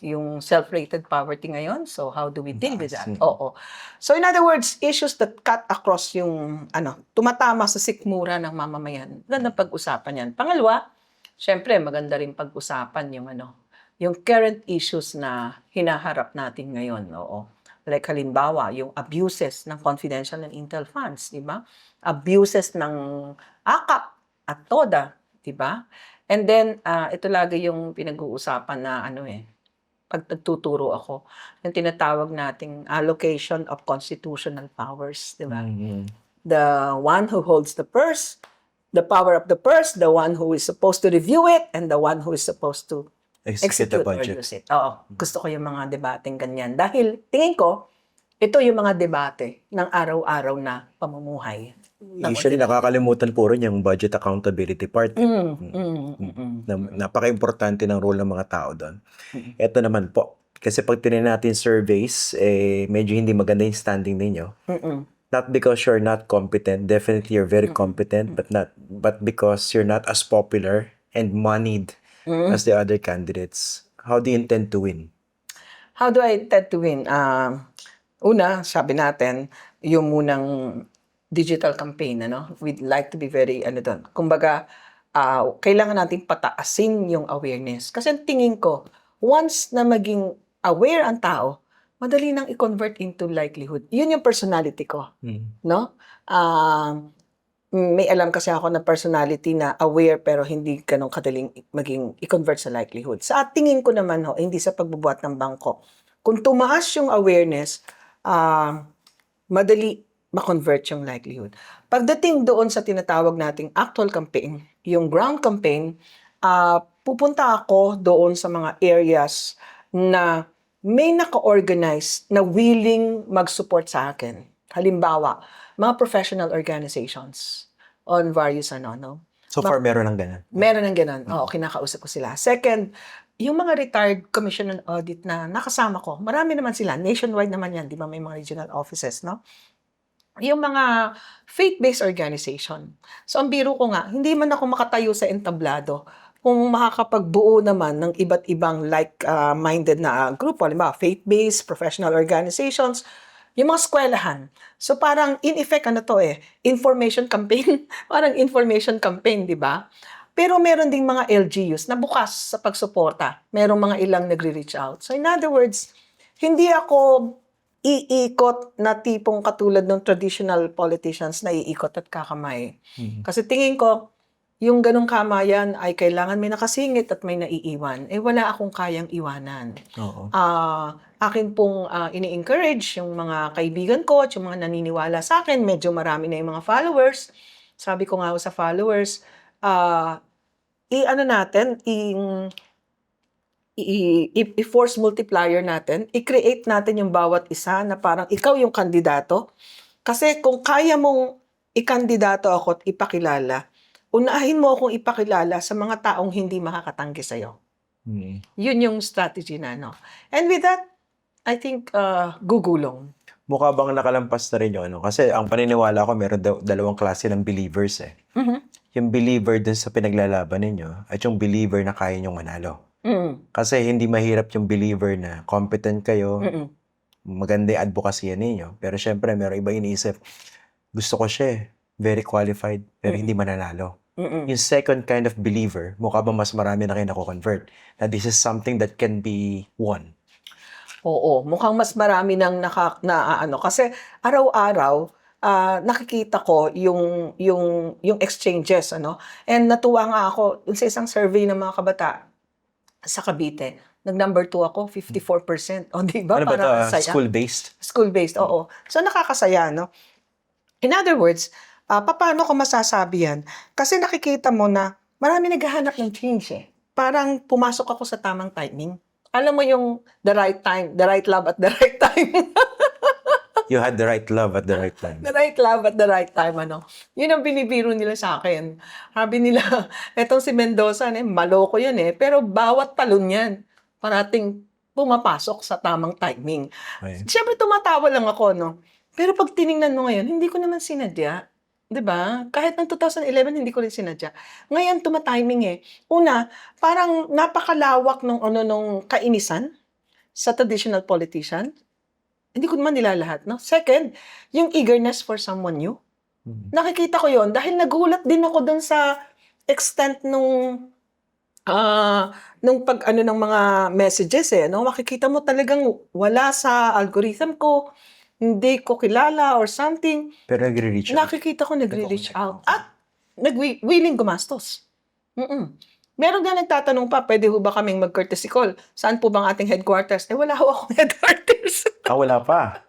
yung self-rated poverty ngayon. So how do we deal with that? Oo. So in other words, issues that cut across yung tumatama sa sikmura ng mamamayan. Magandang pag-usapan yan. Pangalawa, syempre maganda rin pag-usapan yung current issues na hinaharap natin ngayon. Oo. Like halimbawa, yung abuses ng confidential and intel funds, di ba? Abuses ng AKAP at TODA, di ba? And then, ito lagi yung pinag-uusapan na pag nagtuturo ako, yung tinatawag nating allocation of constitutional powers, di ba? Mhm. The one who holds the purse, the power of the purse, the one who is supposed to review it, and the one who is supposed to Execute the execute or budget. use it. Oo. Gusto ko yung mga debateng ganyan. Dahil tingin ko, ito yung mga debate ng araw-araw na pamumuhay. Usually, nakakalimutan po rin yung budget accountability part. Napaka-importante ng role ng mga tao doon. Ito naman po, kasi pag tinignan natin surveys, medyo hindi maganda yung standing ninyo. Not because you're not competent, definitely you're very competent, but because you're not as popular and moneyed as the other candidates. How do you intend to win? How do I intend to win? Una, sabi natin, yung munang digital campaign, we'd like to be very, kumbaga, kailangan natin pataasin yung awareness. Kasi tingin ko, once na maging aware ang tao, madali nang i-convert into likelihood. Yun yung personality ko, no? May alam kasi ako na personality na aware pero hindi ganun kadaling maging i-convert sa likelihood. Sa tingin ko naman, hindi sa pagbubuhat ng bangko. Kung tumaas yung awareness, madali ma-convert yung likelihood. Pagdating doon sa tinatawag nating actual campaign, yung ground campaign, pupunta ako doon sa mga areas na may naka-organize na willing mag-support sa akin. Halimbawa, mga professional organizations on various So far, meron ng ganun. Meron ng ganun. Oo, kinakausap ko sila. Second, yung mga retired commission on audit na nakasama ko, marami naman sila. Nationwide naman yan, di ba? May mga regional offices, no? Yung mga faith-based organization. So, ang biro ko nga, hindi man ako makatayo sa entablado kung makakapagbuo naman ng iba't ibang like-minded na grupo. Halimbawa, faith-based, professional organizations, yung mga eskwelahan. So parang in effect information campaign. Parang information campaign, di ba? Pero meron ding mga LGUs na bukas sa pagsuporta. Merong mga ilang nagre-reach out. So in other words, hindi ako iikot na tipong katulad ng traditional politicians na iikot at kakamay. Kasi tingin ko, yung ganong kamayan ay kailangan may nakasingit at may naiiwan. Wala akong kayang iwanan. Oo. Akin pong ini-encourage yung mga kaibigan ko at yung mga naniniwala sa akin. Medyo marami na yung mga followers. Sabi ko nga sa followers, i-force multiplier natin, i-create natin yung bawat isa na parang ikaw yung kandidato. Kasi kung kaya mong ikandidato ako at ipakilala, unahin mo akong ipakilala sa mga taong hindi makakatanggi sa'yo. Mm. Yun yung strategy na, no? And with that, I think, gugulong. Mukha bang nakalampas na rin yung ano? Kasi ang paniniwala ko, meron dalawang klase ng believers eh. Mhm. Yung believer dun sa pinaglalaban ninyo at yung believer na kaya nyong manalo. Mm. Kasi hindi mahirap yung believer na competent kayo, Mm-mm. maganda yung advocacy ninyo. Pero syempre, meron iba iniisip, gusto ko siya eh, very qualified, pero hindi mananalo. Mm-mm. Yung second kind of believer, mukha ba mas marami na kayo nako-convert? Na this is something that can be won. Oo, mukhang mas marami nang kasi araw-araw nakikita ko yung exchanges, ano. And natuwa nga ako dun sa isang survey ng mga kabata sa Cavite. Nag-number 2 ako, 54%. O, di ba? Ano ba ito? Parang saya. School-based? School-based, oo. So, nakakasaya, no? In other words, paano ko masasabi yan? Kasi nakikita mo na marami naghahanap ng change eh. Parang pumasok ako sa tamang timing. Alam mo yung the right time, the right love at the right time. You had the right love at the right time. The right love at the right time, ano. Yun ang binibiro nila sa akin. Sabi nila, etong si Mendoza, maloko yan eh. Pero bawat talon yan, parating pumapasok sa tamang timing. Okay. Siyempre, tumatawa lang ako, no? Pero pag tiningnan mo ngayon, hindi ko naman sinadya. 'Di ba? Kahit ng 2011, hindi ko rin sinadya. Ngayon, tumatiming eh. Una, parang napakalawak nung kainisan sa traditional politician. Hindi ko naman nilalahat, no? Second, yung eagerness for someone new. Mhm. Nakikita ko yon dahil nagulat din ako dun sa extent nung ng mga messages eh, no? Makikita mo talagang wala sa algorithm ko, hindi ko kilala or something. Pero nagre-reach out. Nakikita ko nagre-reach out. Okay. At willing gumastos. Meron nga nagtatanong pa, pwede ho ba kaming mag-courtesy call? Saan po bang ating headquarters? Wala ho akong headquarters. Wala pa.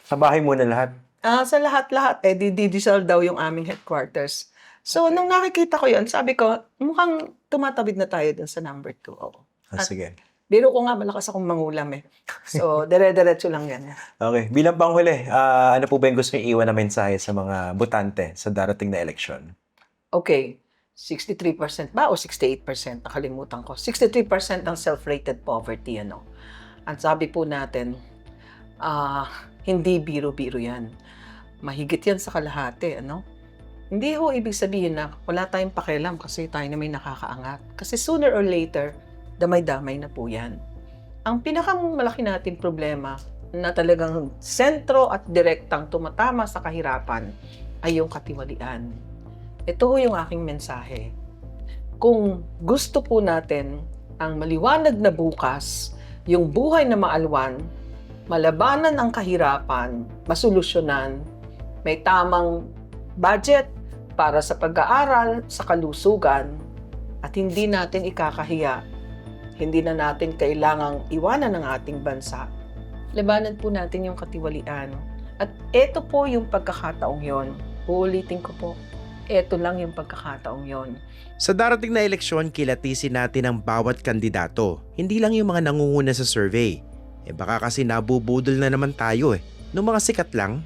Sa bahay muna lahat. Sa lahat-lahat, digital daw yung aming headquarters. So, nung nakikita ko yon, sabi ko, mukhang tumatawid na tayo dun sa number 2. Oo. Sige. Biro ko nga, malakas akong mangulam eh. So, dire-diretso lang yan. Okay. Bilang panghuli, ano po ba yung gusto niyo iwan na mensahe sa mga botante sa darating na eleksyon? Okay. 63% ba o 68%? Nakalimutan ko. 63% ang self-rated poverty, ano. Ang sabi po natin, hindi biro-biro yan. Mahigit yan sa kalahati, ano. Hindi ho ibig sabihin na wala tayong pakialam kasi tayo na may nakakaangat. Kasi sooner or later, damay-damay na po yan. Ang pinakamalaki nating problema na talagang sentro at direktang tumatama sa kahirapan ay yung katiwalian. Ito ho yung aking mensahe. Kung gusto po natin ang maliwanag na bukas, yung buhay na maalwan, malabanan ang kahirapan, masolusyonan, may tamang budget para sa pag-aaral, sa kalusugan, at hindi natin ikakahiya, hindi na natin kailangang iwanan ang ating bansa. Labanan po natin yung katiwalian. At ito po yung pagkakataong yon. Uulitin ko po, ito lang yung pagkakataong yon. Sa darating na eleksyon, kilatisin natin ang bawat kandidato, hindi lang yung mga nangunguna sa survey. Baka kasi nabubudol na naman tayo nung mga sikat lang